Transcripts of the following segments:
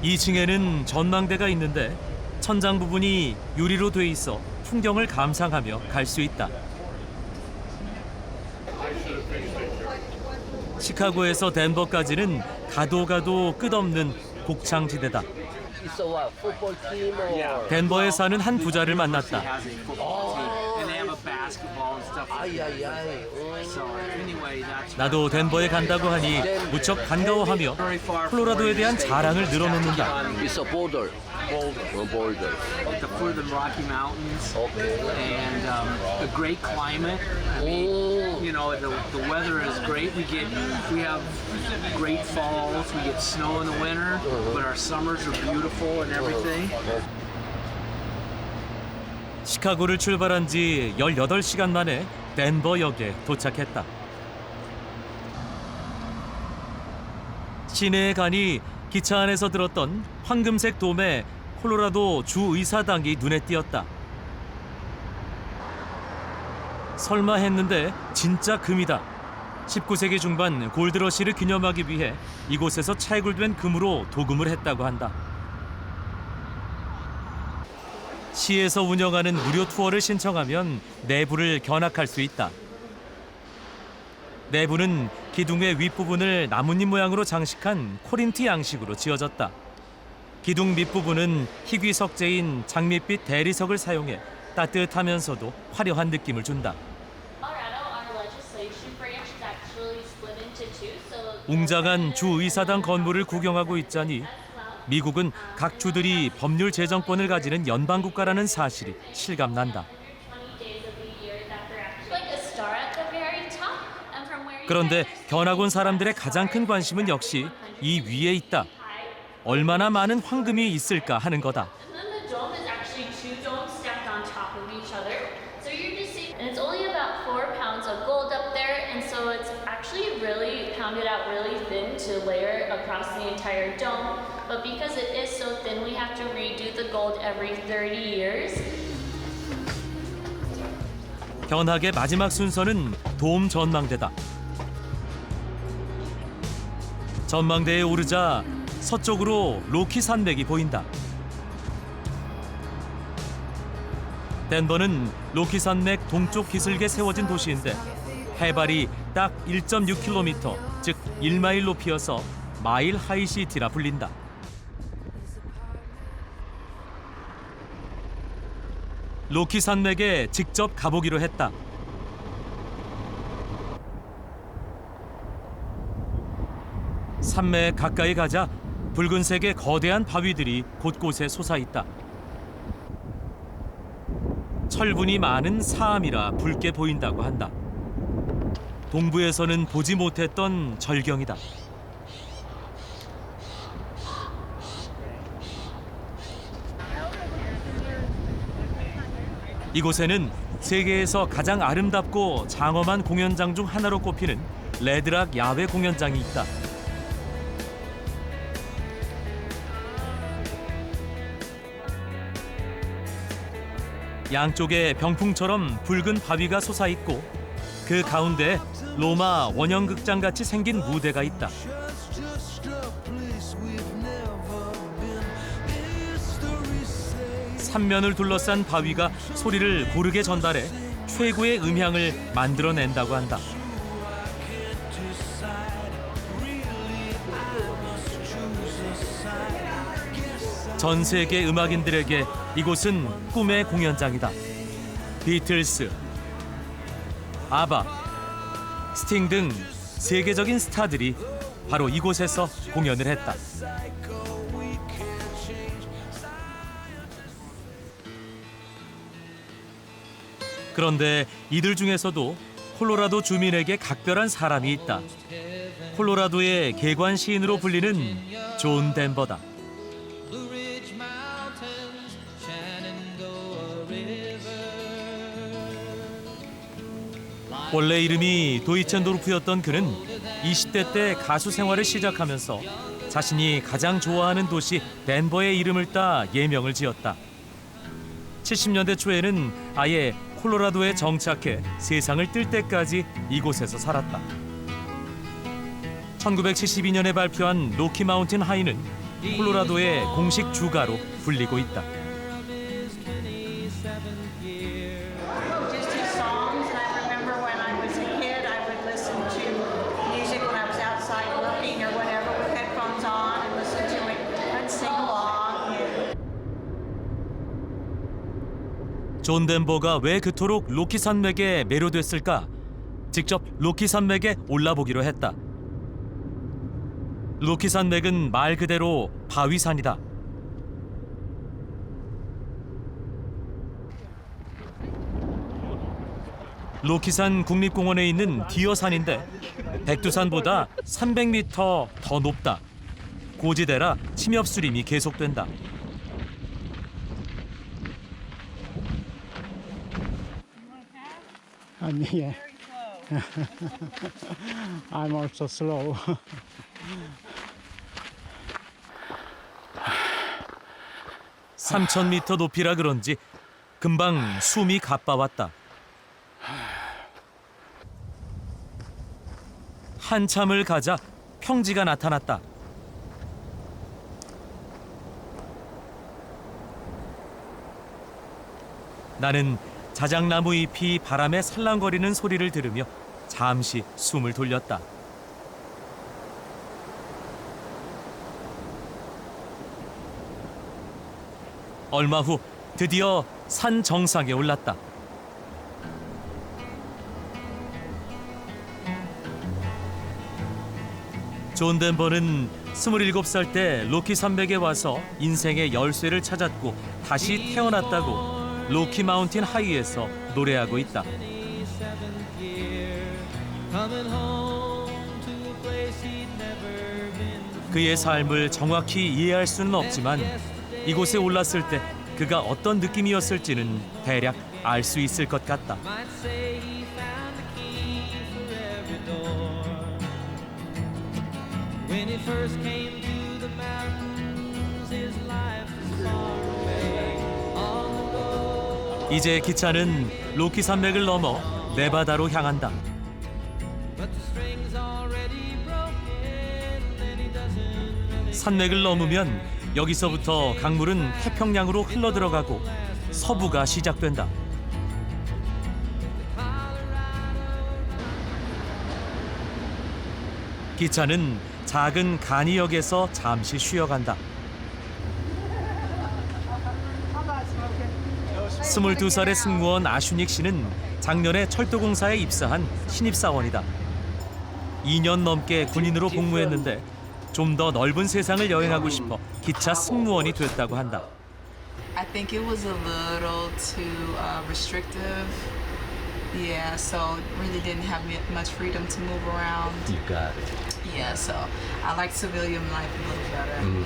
2층에는 전망대가 있는데 천장 부분이 유리로 돼 있어 풍경을 감상하며 갈 수 있다. 시카고에서 덴버까지는 가도 끝없는 곡창지대다. It's a what? Football team or? 덴버에 사는 한 부자를 만났다. has a football team, and they have a basketball and stuff like that. Ay, ay, ay. So anyway, that's 나도 덴버에 간다고 하니 무척 반가워하며 콜로라도에 대한 자랑을 늘어놓는다. It's a boulder. Boulder. at the foot of the Rocky Mountains, Okay. and a great climate. I mean, you know, the weather is great. We have great falls. We get snow in the winter, but our summers are beautiful and everything. 시카고를 출발한 지 18시간 만에 덴버역에 도착했다. 시내에 가니 기차 안에서 들었던 황금색 돔의 콜로라도 주의사당이 눈에 띄었다. 설마 했는데 진짜 금이다. 19세기 중반 골드러시를 기념하기 위해 이곳에서 채굴된 금으로 도금을 했다고 한다. 시에서 운영하는 무료 투어를 신청하면 내부를 견학할 수 있다. 내부는 기둥의 윗부분을 나뭇잎 모양으로 장식한 코린트 양식으로 지어졌다. 기둥 밑부분은 희귀 석재인 장밋빛 대리석을 사용해 따뜻하면서도 화려한 느낌을 준다. 웅장한 주의사당 건물을 구경하고 있자니 미국은 각 주들이 법률 제정권을 가지는 연방국가라는 사실이 실감난다. 그런데 견학 온 사람들의 가장 큰 관심은 역시 이 위에 있다. 얼마나 많은 황금이 있을까 하는 거다. Pounded out really thin to layer across the entire dome, but because it is so thin, we have to redo the gold every 30 years. 견학의 마지막 순서는 돔 전망대다. 전망대에 오르자 서쪽으로 로키 산맥이 보인다. 덴버는 로키 산맥 동쪽 기슭에 세워진 도시인데 해발이 딱 1.6km, 즉 1마일 높이여서 마일 하이시티라 불린다. 로키 산맥에 직접 가보기로 했다. 산맥 가까이 가자 붉은색의 거대한 바위들이 곳곳에 솟아있다. 철분이 많은 사암이라 붉게 보인다고 한다. 동부에서는 보지 못했던 절경이다. 이곳에는 세계에서 가장 아름답고 장엄한 공연장 중 하나로 꼽히는 레드락 야외 공연장이 있다. 양쪽에 병풍처럼 붉은 바위가 솟아있고 그 가운데 로마 원형극장 같이 생긴 무대가 있다. 삼면을 둘러싼 바위가 소리를 고르게 전달해 최고의 음향을 만들어낸다고 한다. 전 세계 음악인들에게 이곳은 꿈의 공연장이다. 비틀스, 아바, 스팅 등 세계적인 스타들이 바로 이곳에서 공연을 했다. 그런데 이들 중에서도 콜로라도 주민에게 각별한 사람이 있다. 콜로라도의 개관 시인으로 불리는 존 덴버다. 원래 이름이 도이첸도르프였던 그는 20대 때 가수 생활을 시작하면서 자신이 가장 좋아하는 도시 덴버의 이름을 따 예명을 지었다. 70년대 초에는 아예 콜로라도에 정착해 세상을 뜰 때까지 이곳에서 살았다. 1972년에 발표한 로키 마운틴 하이는 콜로라도의 공식 주가로 불리고 있다. Just his songs, and I remember when I was a kid, I would listen to music when I was outside working or whatever with headphones on and listen to it and sing along. 존 덴버가 왜 그토록 로키 산맥에 매료됐을까? 직접 로키 산맥에 올라보기로 했다. 로키 산맥은 말 그대로 바위산이다. 로키산 국립공원에 있는 디어산인데 백두산보다 300m 더 높다. 고지대라 침엽수림이 계속된다. Yeah. I'm also slow. 3000m 높이라 그런지 금방 숨이 가빠왔다. 한참을 가자 평지가 나타났다. 나는 자작나무 잎이 바람에 살랑거리는 소리를 들으며 잠시 숨을 돌렸다. 얼마 후 드디어 산 정상에 올랐다. 존 덴버는 27살 때 로키 산맥에 와서 인생의 열쇠를 찾았고 다시 태어났다고 로키 마운틴 하이에서 노래하고 있다. 그의 삶을 정확히 이해할 수는 없지만 이곳에 올랐을 때 그가 어떤 느낌이었을지는 대략 알 수 있을 것 같다. 이제 기차는 로키 산맥을 넘어 네바다로 향한다. 산맥을 넘으면 여기서부터 강물은 태평양으로 흘러들어가고 서부가 시작된다. 기차는 작은 가니역에서 잠시 쉬어간다. 22살의 승무원 아슈닉 씨는 작년에 철도공사에 입사한 신입사원이다. 2년 넘게 군인으로 복무했는데 좀 더 넓은 세상을 여행하고 싶어 기차 승무원이 됐다고 한다. I think it was a little too restrictive. Yeah, so really didn't have much freedom to move around. You got it. Yeah, so I like civilian life a little better.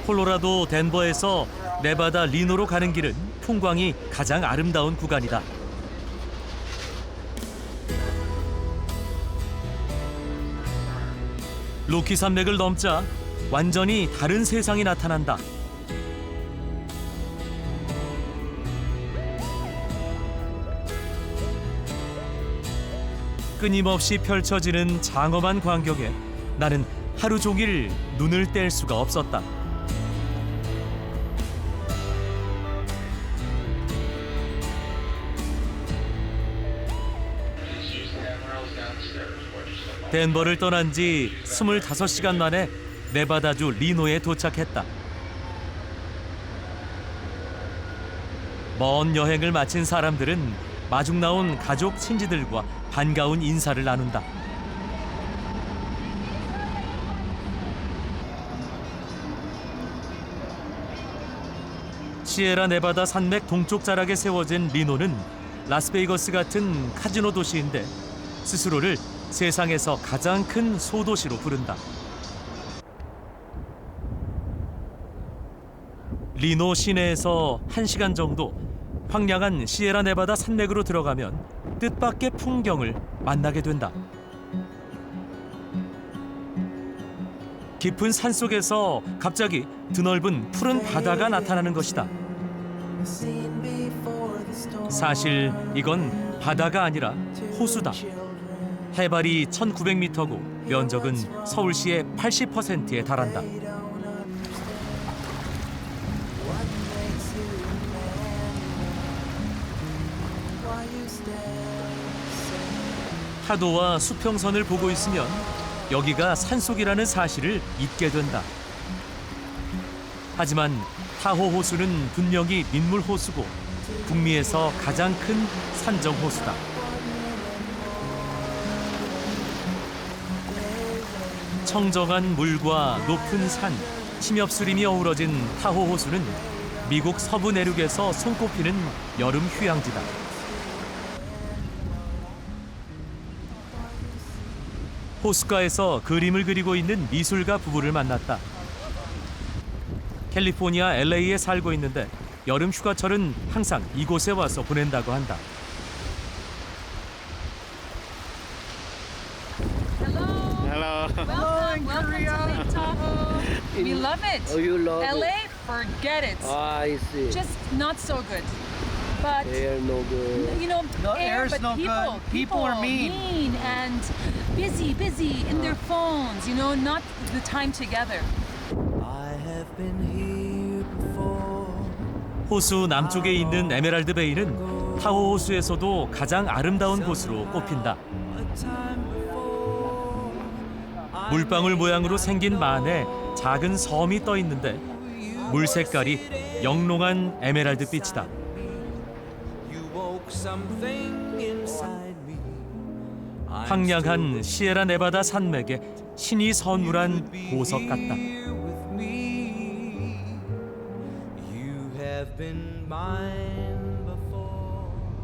콜로라도 덴버에서 네바다 리노로 가는 길은 풍광이 가장 아름다운 구간이다. 로키 산맥을 넘자 완전히 다른 세상이 나타난다. 끊임없이 펼쳐지는 장엄한 광경에 나는 하루 종일 눈을 뗄 수가 없었다. 덴버를 떠난 지 25시간 만에 네바다주 리노에 도착했다. 먼 여행을 마친 사람들은 마중 나온 가족 친지들과 반가운 인사를 나눈다. 시에라 네바다 산맥 동쪽 자락에 세워진 리노는 라스베이거스 같은 카지노 도시인데 스스로를 세상에서 가장 큰 소도시로 부른다. 리노 시내에서 1시간 정도 황량한 시에라 네바다 산맥으로 들어가면 뜻밖의 풍경을 만나게 된다. 깊은 산속에서 갑자기 드넓은 푸른 바다가 나타나는 것이다. 사실 이건 바다가 아니라 호수다. 해발이 1900m고 면적은 서울시의 80%에 달한다. 파도와 수평선을 보고 있으면 여기가 산속이라는 사실을 잊게 된다. 하지만 타호 호수는 분명히 민물 호수고 북미에서 가장 큰 산정 호수다. 청정한 물과 높은 산, 침엽수림이 어우러진 타호 호수는 미국 서부 내륙에서 손꼽히는 여름 휴양지다. 호숫가에서 그림을 그리고 있는 미술가 부부를 만났다. 캘리포니아 LA에 살고 있는데 여름 휴가철은 항상 이곳에 와서 보낸다고 한다. Hello. Welcome to Lake Tahoe. We love it. Oh, you love it? LA, forget it. I see. Just not so good. But Air no good. you know, No, air, air's but no people, good. People are mean. and busy in their phones. You know, not the time together. 호수 남쪽에 있는 에메랄드 베이는 타호 호수에서도 가장 아름다운 곳으로 꼽힌다. 물방울 모양으로 생긴 만에 작은 섬이 떠 있는데 물 색깔이 영롱한 에메랄드 빛이다. 황량한 시에라 네바다 산맥에 신이 선물한 보석 같다.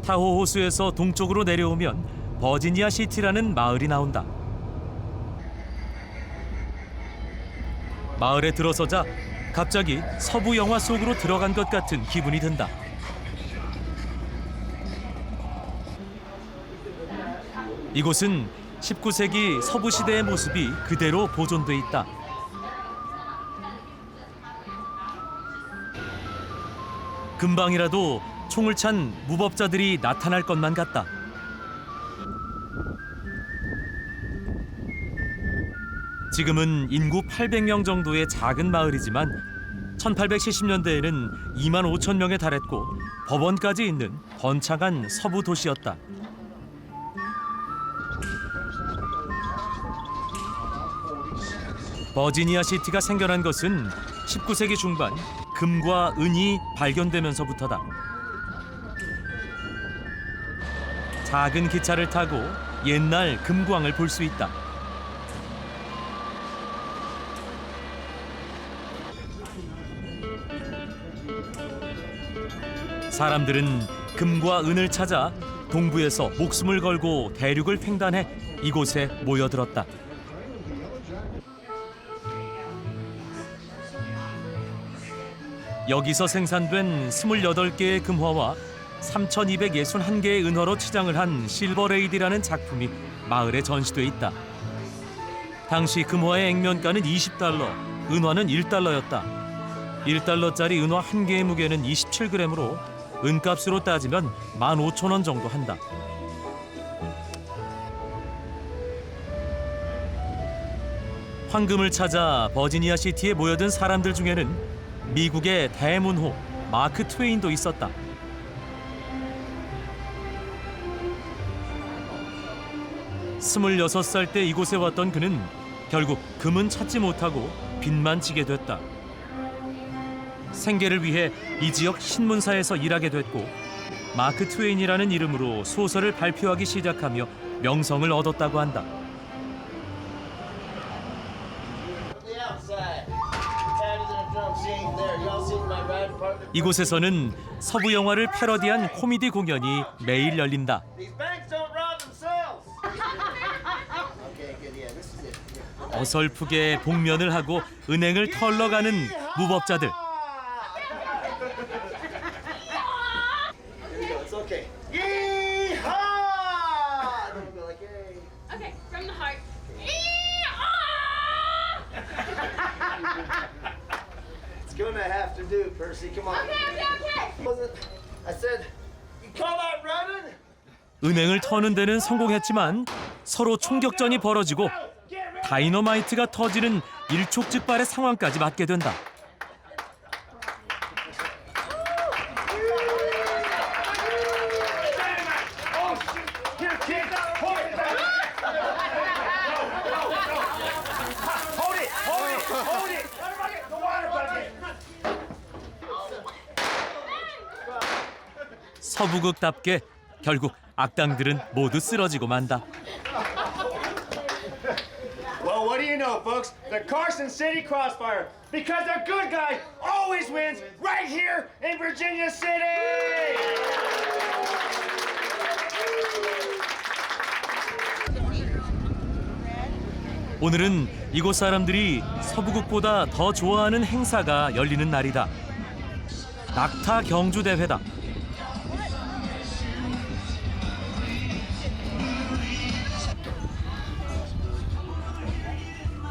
타호 호수에서 동쪽으로 내려오면 버지니아 시티라는 마을이 나온다. 마을에 들어서자 갑자기 서부 영화 속으로 들어간 것 같은 기분이 든다. 이곳은 19세기 서부 시대의 모습이 그대로 보존돼 있다. 금방이라도 총을 찬 무법자들이 나타날 것만 같다. 지금은 인구 800명 정도의 작은 마을이지만 1870년대에는 2만 5천 명에 달했고 법원까지 있는 번창한 서부 도시였다. 버지니아 시티가 생겨난 것은 19세기 중반 금과 은이 발견되면서부터다. 작은 기차를 타고 옛날 금광을 볼 수 있다. 사람들은 금과 은을 찾아 동부에서 목숨을 걸고 대륙을 횡단해 이곳에 모여들었다. 여기서 생산된 28개의 금화와 3,261개의 은화로 치장을 한 실버레이디라는 작품이 마을에 전시돼 있다. 당시 금화의 액면가는 $20, 은화는 $1였다. $1짜리 은화 한 개의 무게는 27g으로 은값으로 따지면 15,000원 정도 한다. 황금을 찾아 버지니아 시티에 모여든 사람들 중에는 미국의 대문호 마크 트웨인도 있었다. 스물여섯 살 때 이곳에 왔던 그는 결국 금은 찾지 못하고 빚만 지게 됐다. 생계를 위해 이 지역 신문사에서 일하게 됐고 마크 트웨인이라는 이름으로 소설을 발표하기 시작하며 명성을 얻었다고 한다. 이곳에서는 서부 영화를 패러디한 코미디 공연이 매일 열린다. 어설프게 복면을 하고 은행을 털러가는 무법자들. Okay, from the heart. It's gonna have to do, Percy. Come on. Okay. Wasn't I said you call that running? 은행을 터는 데는 성공했지만 서로 총격전이 벌어지고 다이너마이트가 터지는 일촉즉발의 상황까지 맞게 된다. 서부극답게 결국 악당들은 모두 쓰러지고 만다. Well, what do you know, folks? The Carson City Crossfire. Because the good guy always wins right here in Virginia City! 오늘은 이곳 사람들이 서부극보다 더 좋아하는 행사가 열리는 날이다. 낙타 경주 대회다.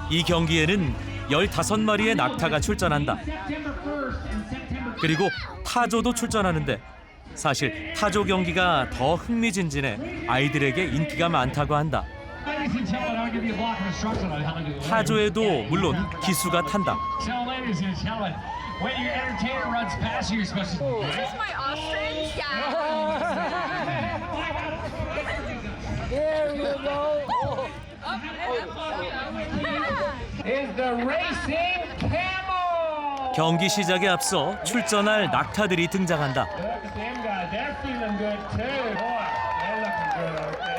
이 경기에는 15마리의 낙타가 출전한다. 그리고 타조도 출전하는데 사실 타조 경기가 더 흥미진진해 아이들에게 인기가 많다고 한다. 타조에도 물론 기수가 탄다. 경기 시작에 앞서 출전할 낙타들이 등장한다.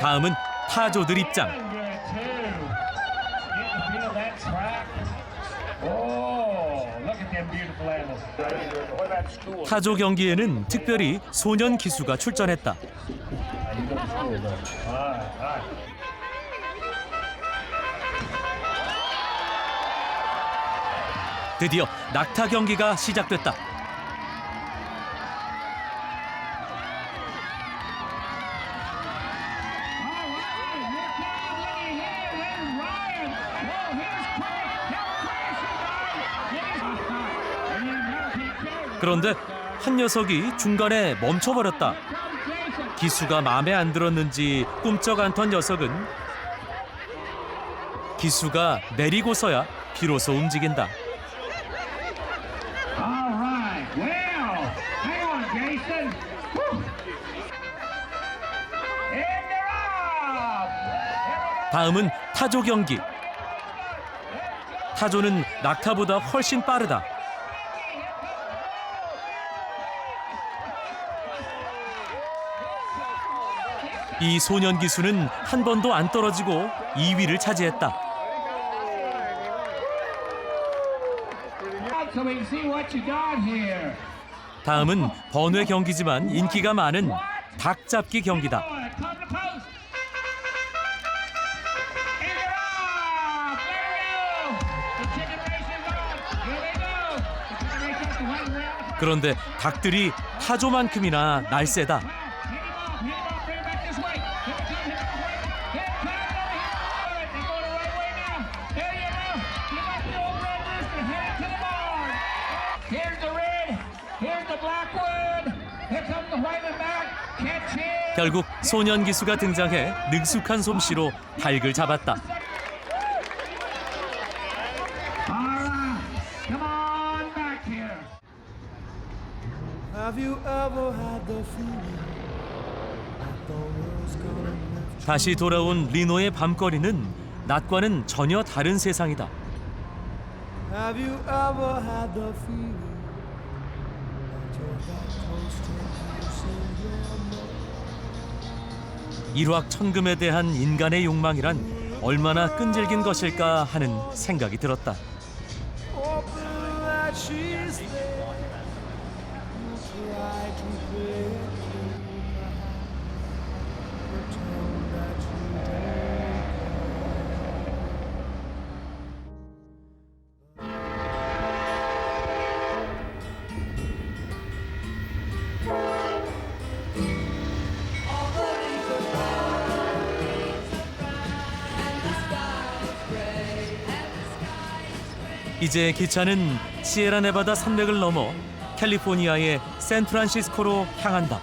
다음은 타조들 입장. 타조 경기에는 특별히 소년 기수가 출전했다. 드디어 낙타 경기가 시작됐다. 그런데 한 녀석이 중간에 멈춰버렸다. 기수가 마음에 안 들었는지 꿈쩍 않던 녀석은 기수가 내리고서야 비로소 움직인다. 다음은 타조 경기. 타조는 낙타보다 훨씬 빠르다. 이 소년 기수는 한 번도 안 떨어지고 2위를 차지했다. 다음은 번외 경기지만 인기가 많은 닭 잡기 경기다. 그런데 닭들이 타조만큼이나 날쌔다. 결국 소년 기수가 등장해 능숙한 솜씨로 닭을 잡았다. 다시 돌아온 리노의 밤거리는 낮과는 전혀 다른 세상이다. 일확천금에 대한 인간의 욕망이란 얼마나 끈질긴 것일까 하는 생각이 들었다. 이제 기차는 시에라네바다 산맥을 넘어 캘리포니아의 샌프란시스코로 향한다.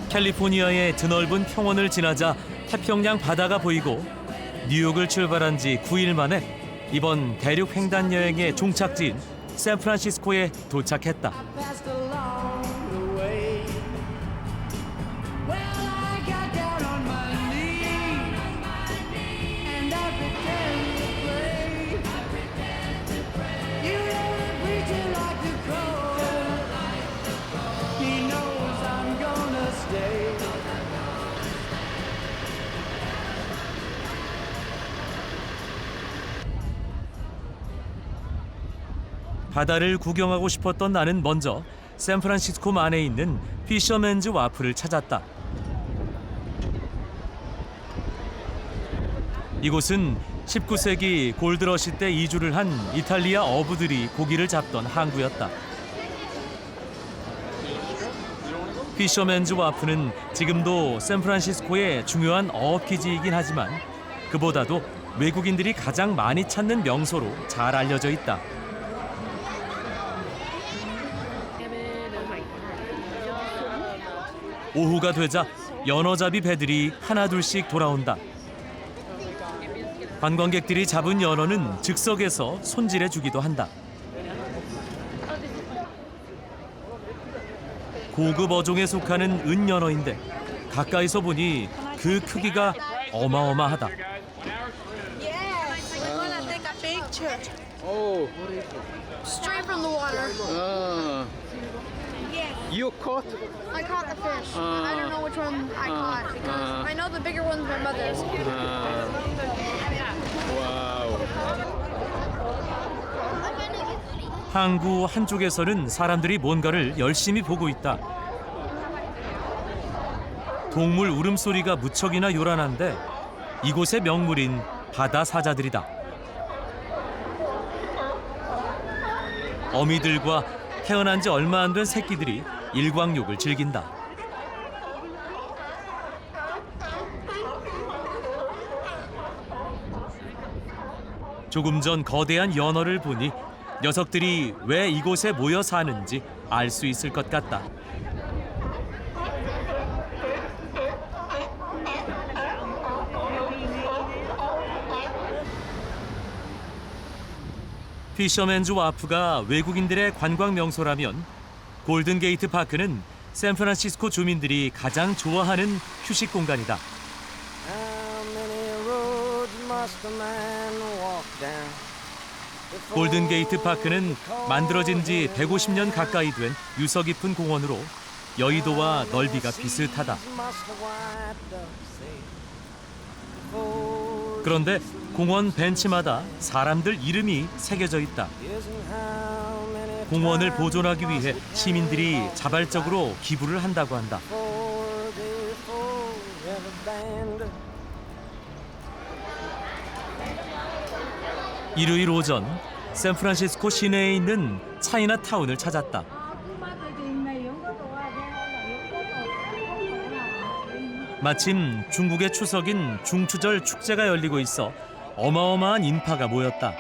캘리포니아의 드넓은 평원을 지나자 태평양 바다가 보이고 뉴욕을 출발한 지 9일 만에 이번 대륙 횡단 여행의 종착지인 샌프란시스코에 도착했다. 바다를 구경하고 싶었던 나는 먼저 샌프란시스코만에 있는 피셔맨즈 와플을 찾았다. 이곳은 19세기 골드러시 때 이주를 한 이탈리아 어부들이 고기를 잡던 항구였다. 피셔맨즈 와프는 지금도 샌프란시스코의 중요한 어업기지이긴 하지만 그보다도 외국인들이 가장 많이 찾는 명소로 잘 알려져 있다. 오후가 되자 연어잡이 배들이 하나둘씩 돌아온다. 관광객들이 잡은 연어는 즉석에서 손질해 주기도 한다. 고급 어종에 속하는 은연어인데 가까이서 보니 그 크기가 어마어마하다. Oh, Straight from the water. you caught? I caught the fish. I don't know which one I caught because I know the bigger one's my mother's. Wow. 항구 한쪽에서는 사람들이 뭔가를 열심히 보고 있다. 동물 울음소리가 무척이나 요란한데 이곳의 명물인 바다 사자들이다. 어미들과 태어난 지 얼마 안 된 새끼들이 일광욕을 즐긴다. 조금 전 거대한 연어를 보니 녀석들이 왜 이곳에 모여 사는지 알 수 있을 것 같다. 피셔맨즈 와프가 외국인들의 관광 명소라면 골든게이트 파크는 샌프란시스코 주민들이 가장 좋아하는 휴식 공간이다. 골든게이트 파크는 만들어진 지 150년 가까이 된 유서 깊은 공원으로 여의도와 넓이가 비슷하다. 그런데 공원 벤치마다 사람들 이름이 새겨져 있다. 공원을 보존하기 위해 시민들이 자발적으로 기부를 한다고 한다. 일요일 오전 샌프란시스코 시내에 있는 차이나타운을 찾았다. 마침 중국의 추석인 중추절 축제가 열리고 있어 어마어마한 인파가 모였다.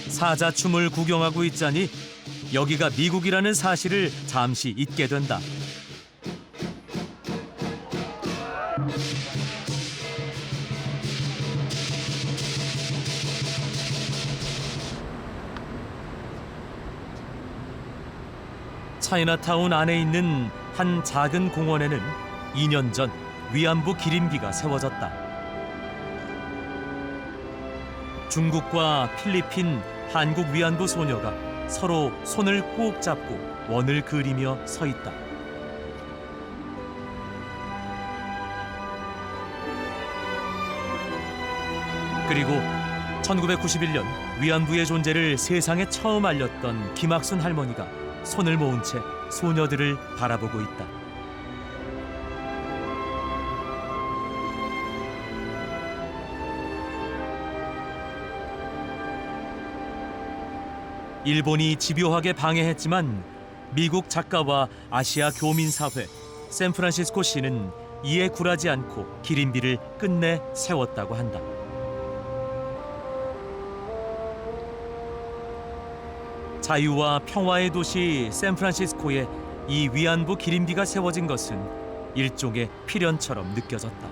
사자춤을 구경하고 있자니 여기가 미국이라는 사실을 잠시 잊게 된다. 차이나타운 안에 있는 한 작은 공원에는 2년 전 위안부 기림비가 세워졌다. 중국과 필리핀, 한국 위안부 소녀가 서로 손을 꼭 잡고 원을 그리며 서 있다. 그리고 1991년 위안부의 존재를 세상에 처음 알렸던 김학순 할머니가 손을 모은 채 소녀들을 바라보고 있다. 일본이 집요하게 방해했지만 미국 작가와 아시아 교민사회, 샌프란시스코시는 이에 굴하지 않고 기림비를 끝내 세웠다고 한다. 자유와 평화의 도시 샌프란시스코에 이 위안부 기린비가 세워진 것은 일종의 필연처럼 느껴졌다.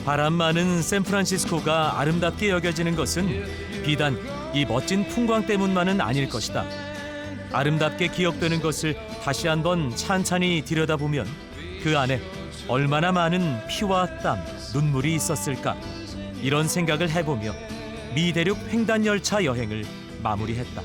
바람 많은 샌프란시스코가 아름답게 여겨지는 것은 비단 이 멋진 풍광 때문만은 아닐 것이다. 아름답게 기억되는 것을 다시 한번 찬찬히 들여다보면 그 안에 얼마나 많은 피와 땀, 눈물이 있었을까, 이런 생각을 해보며 미대륙 횡단열차 여행을 마무리했다.